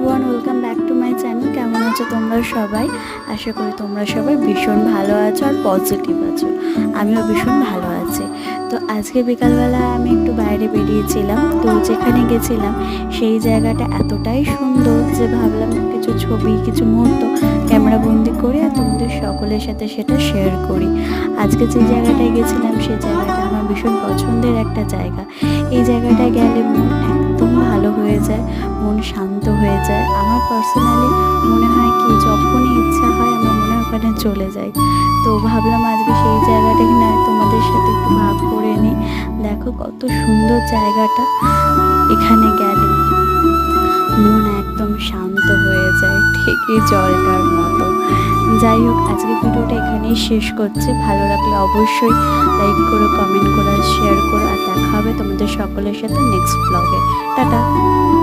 Everyone, welcome back to my channel. কেমন আছো তোমরা সবাই? আশা করি তোমরা সবাই ভীষণ ভালো আছো আর পজিটিভ আছো। আমিও ভীষণ ভালো আছি। তো আজকে বিকালবেলা আমি একটু বাইরে বেরিয়েছিলাম। তো যেখানে গেছিলাম সেই জায়গাটা এতটাই সুন্দর যে ভাবলাম কিছু ছবি, কিছু মুহূর্ত ক্যামেরা বন্দি করে আর তোমাদের সকলের সাথে সেটা শেয়ার করি। আজকে যে জায়গাটায় গেছিলাম সেই জায়গাটা আমার ভীষণ পছন্দের একটা জায়গা। এই জায়গাটায় গেলে মন একদম ভালো হয়ে যায়, মন শান্ত হয়ে যায়। আমার পার্সোনালি মনে হয় কি, যখনই ইচ্ছা হয় আমার মনে হয় ওখানে চলে যাই। তো ভাবলাম আজকে সেই জায়গাটাকে না তোমাদের সাথে একটু ভাগ করে নিই। দেখো কত সুন্দর জায়গাটা। এখানে গেলে মন একদম শান্ত হয়ে যায়, ঠিকই জলটার মতো। যাই হোক, আজকে ভিডিওটা এখানেই শেষ করছি। ভালো লাগলে অবশ্যই লাইক করো, কমেন্ট করো, শেয়ার করো। আর দেখা হবে তোমাদের সকলের সাথে নেক্সট ব্লগে। টাটা।